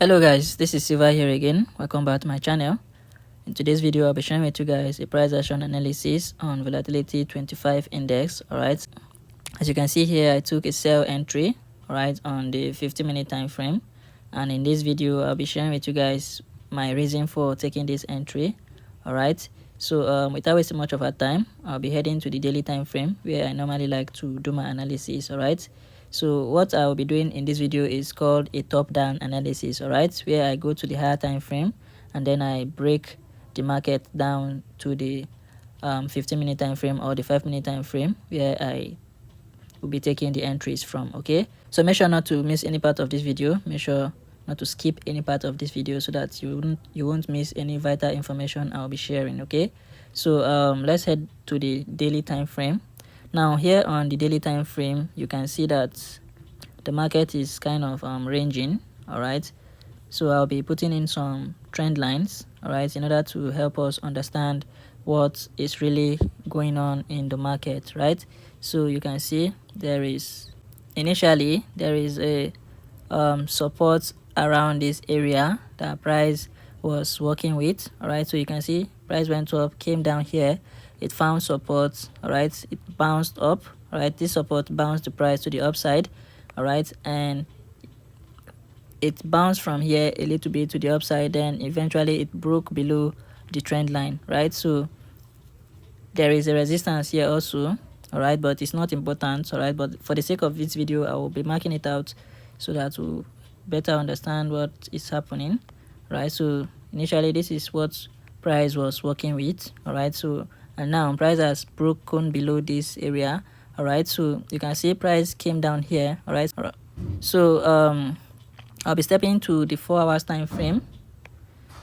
Hello guys, this is Silva here again. Welcome back to my channel. In today's video, I'll be sharing with you guys a price action analysis on Volatility 25 index. Alright, as you can see here, I took a sell entry, alright, on the 50-minute time frame, and in this video I'll be sharing with you guys my reason for taking this entry. Alright, so without wasting much of our time, I'll be heading to the daily time frame where I normally like to do my analysis. Alright, so what I'll be doing in this video is called a top-down analysis, alright, where I go to the higher time frame and then I break the market down to the 15-minute time frame or the 5-minute time frame where I will be taking the entries from. Okay, so make sure not to miss any part of this video. Make sure not to skip any part of this video so that you won't miss any vital information I'll be sharing. Okay, so let's head to the daily time frame. Now here on the daily time frame, you can see that the market is kind of ranging. All right, so I'll be putting in some trend lines, all right, in order to help us understand what is really going on in the market, right? So you can see there is initially a support around this area that price was working with. All right, so you can see price went up, came down here, it found support, all right, it bounced up, all right, this support bounced the price to the upside, all right, and it bounced from here a little bit to the upside, then eventually it broke below the trend line, right? So there is a resistance here also, all right, but it's not important, all right, but for the sake of this video I will be marking it out so that we'll better understand what is happening, right? So initially this is what price was working with, all right, so and now price has broken below this area, all right, so you can see price came down here, all right. So I'll be stepping to the 4 hours time frame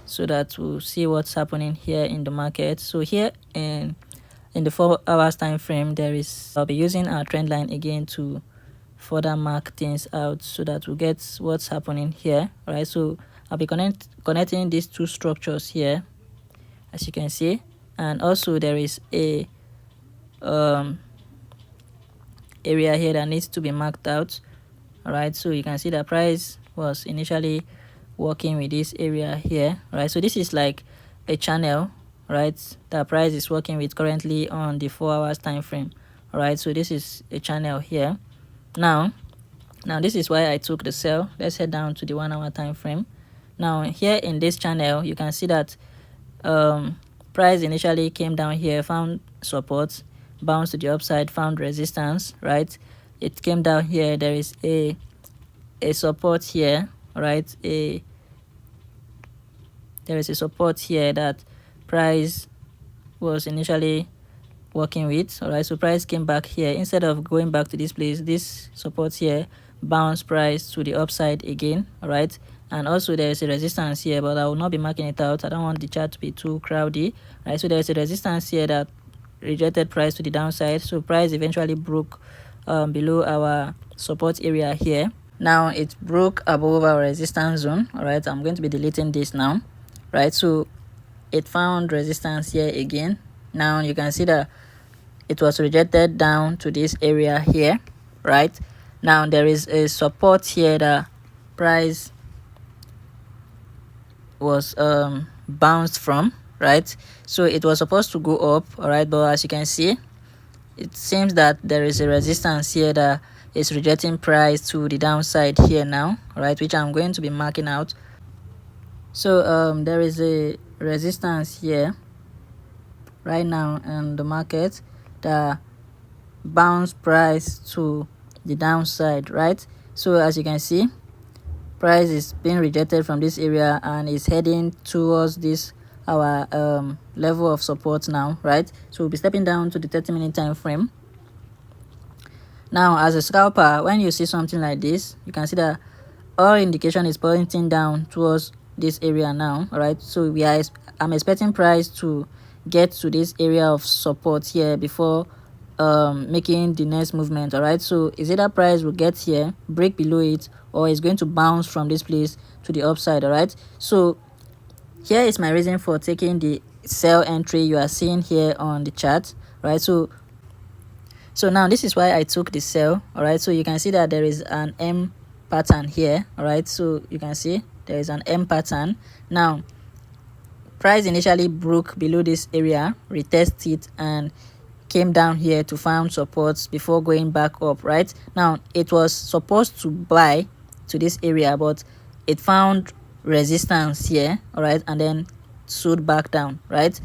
so that we'll see what's happening here in the market. So here in the 4 hours time frame, I'll be using our trend line again to further mark things out so that we'll get what's happening here. All right, so I'll be connecting these two structures here, as you can see, and also there is a area here that needs to be marked out. All right, so you can see the price was initially working with this area here. All right, so this is like a channel, right, that price is working with currently on the 4 hours time frame. All right, so this is a channel here. Now this is why I took the sell. Let's head down to the 1 hour time frame. Now here in this channel, you can see that price initially came down here, found support, bounced to the upside, found resistance, right? It came down here, there is a support here, right? There is a support here that price was initially working with. All right, so price came back here. Instead of going back to this place, this support here bounced price to the upside again. All right, and also there is a resistance here, but I will not be marking it out. I don't want the chart to be too crowded. All right, so there is a resistance here that rejected price to the downside, so price eventually broke below our support area here. Now it broke above our resistance zone. All right, I'm going to be deleting this now, right? So it found resistance here again. Now you can see that it was rejected down to this area here, right? Now there is a support here that price was bounced from, right? So it was supposed to go up, all right, but as you can see, it seems that there is a resistance here that is rejecting price to the downside here now, all right, which I'm going to be marking out. So there is a resistance here right now in the market that bounced price to the downside, right? So as you can see, price is being rejected from this area and is heading towards this our level of support now, right? So we'll be stepping down to the 30-minute time frame. Now as a scalper, when you see something like this, you can see that all indication is pointing down towards this area now. All right, so I'm expecting price to get to this area of support here before making the next movement. All right, so is either price will get here, break below it, or it's going to bounce from this place to the upside. All right, so here is my reason for taking the sell entry you are seeing here on the chart, right? So now this is why I took the sell. All right, so you can see that there is an M pattern here. All right, so you can see there is an M pattern. Now price initially broke below this area, retested it, and came down here to find support before going back up. Right now it was supposed to buy to this area, but it found resistance here, all right, and then sold back down. Right,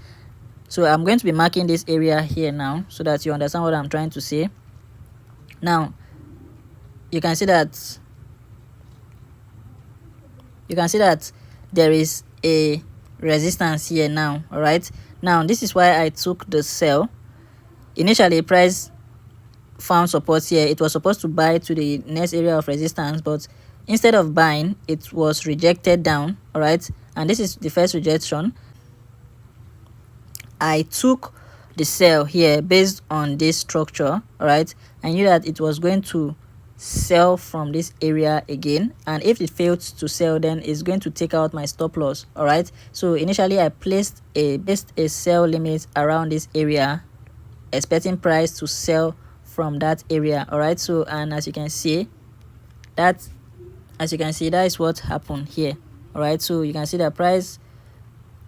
so I'm going to be marking this area here now so that you understand what I'm trying to say. Now you can see that there is a resistance here now. All right, now this is why I took the sell. Initially price found support here. It was supposed to buy to the next area of resistance, but instead of buying, it was rejected down. All right, and this is the first rejection. I took the sell here based on this structure. All right, I knew that it was going to sell from this area again, and if it failed to sell, then it's going to take out my stop loss. All right, so initially I placed a sell limit around this area, expecting price to sell from that area. All right, so and as you can see that is what happened here. All right, so you can see that price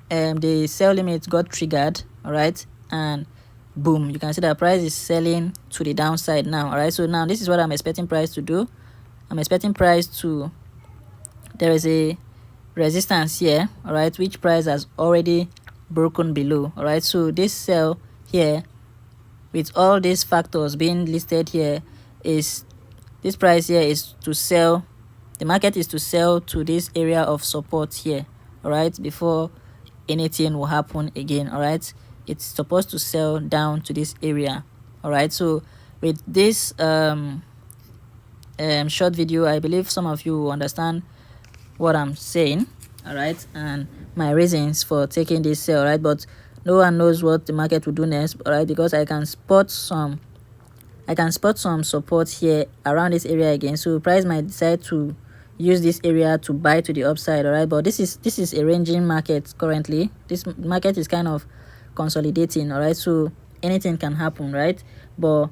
the sell limit got triggered. All right, and boom, you can see that price is selling to the downside now. All right, so now this is what I'm expecting price to do. I'm expecting price to, there is a resistance here, all right, which price has already broken below. All right, so this sell here with all these factors being listed here, is this price here is to sell, the market is to sell to this area of support here. All right, before anything will happen again. All right, it's supposed to sell down to this area. All right, so with this short video, I believe some of you will understand what I'm saying. All right, and my reasons for taking this sell. All right, but no one knows what the market will do next. All right, because I can spot some support here around this area again, so price might decide to use this area to buy to the upside. All right, but this is a ranging market currently. This market is kind of consolidating. All right, so anything can happen, right? But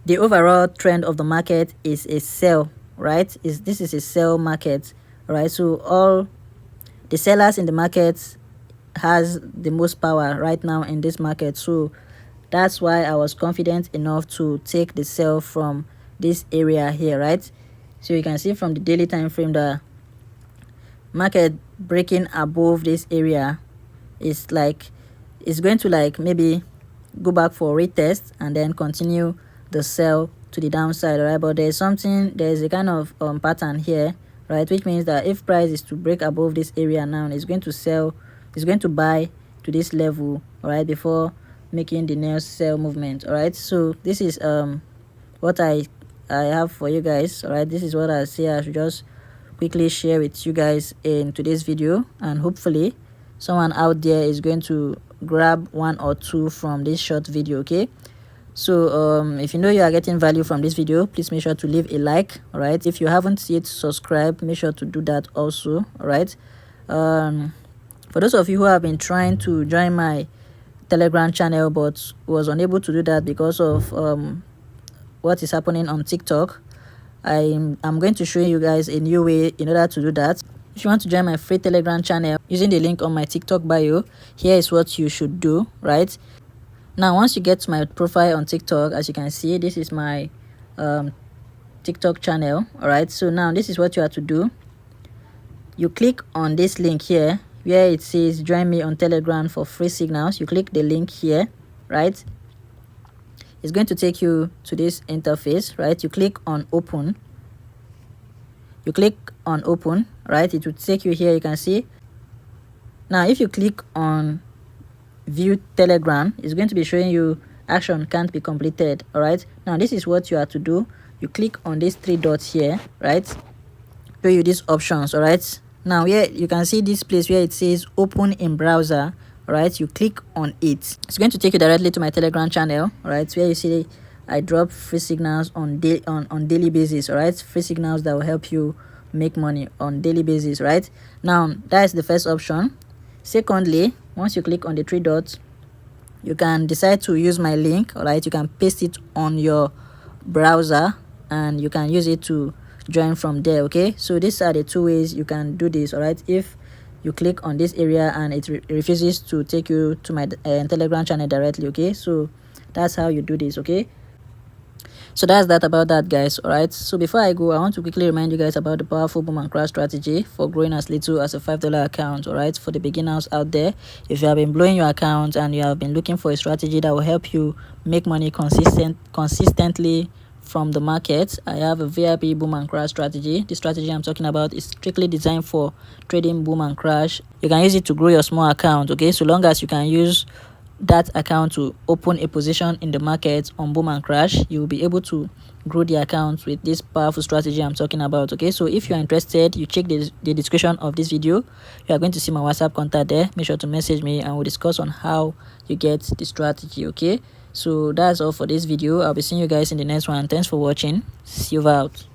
the overall trend of the market is a sell, right? This is a sell market. All right, so all the sellers in the market has the most power right now in this market, so that's why I was confident enough to take the sell from this area here. Right, so you can see from the daily time frame the market breaking above this area is like, it's going to like maybe go back for retest and then continue the sell to the downside. All right, but there's a kind of pattern here, right, which means that if price is to break above this area now, it's going to sell, it's going to buy to this level, all right, before making the next sell movement. All right, so this is what I have for you guys. All right, this is what I say I should just quickly share with you guys in today's video, and hopefully someone out there is going to grab one or two from this short video. Okay, so if you know you are getting value from this video, please make sure to leave a like. All right, if you haven't yet subscribed, make sure to do that also. All right, for those of you who have been trying to join my Telegram channel but was unable to do that because of what is happening on TikTok, I'm going to show you guys a new way in order to do that. If you want to join my free Telegram channel using the link on my TikTok bio, here is what you should do. Right now, once you get to my profile on TikTok, as you can see, this is my TikTok channel. All right, so now this is what you have to do. You click on this link here where it says join me on Telegram for free signals. You click the link here, right? It's going to take you to this interface, right? You click on open. You click on open, right? It will take you here. You can see now, if you click on view Telegram, it's going to be showing you action can't be completed. All right, now this is what you have to do. You click on these three dots here, right? Show you these options. All right, now here you can see this place where it says open in browser. All right, you click on it. It's going to take you directly to my Telegram channel. All right, where you see I drop free signals on daily basis. All right, free signals that will help you make money on daily basis. Right now, that is the first option. Secondly, once you click on the three dots, you can decide to use my link. All right, you can paste it on your browser and you can use it to join from there. Okay, so these are the two ways you can do this. All right, if you click on this area and it refuses to take you to my Telegram channel directly. Okay, so that's how you do this. Okay, so that's that about that, guys. All right, so before I go, I want to quickly remind you guys about the powerful boom and crash strategy for growing as little as a $5 account. All right, for the beginners out there, if you have been blowing your account and you have been looking for a strategy that will help you make money consistently from the market, I have a VIP boom and crash strategy. The strategy I'm talking about is strictly designed for trading boom and crash. You can use it to grow your small account. Okay, so long as you can use that account to open a position in the market on boom and crash, you will be able to grow the account with this powerful strategy I'm talking about. Okay, so if you're interested, you check the description of this video. You are going to see my WhatsApp contact there. Make sure to message me and we'll discuss on how you get the strategy. Okay, so that's all for this video. I'll be seeing you guys in the next one. Thanks for watching. See you out.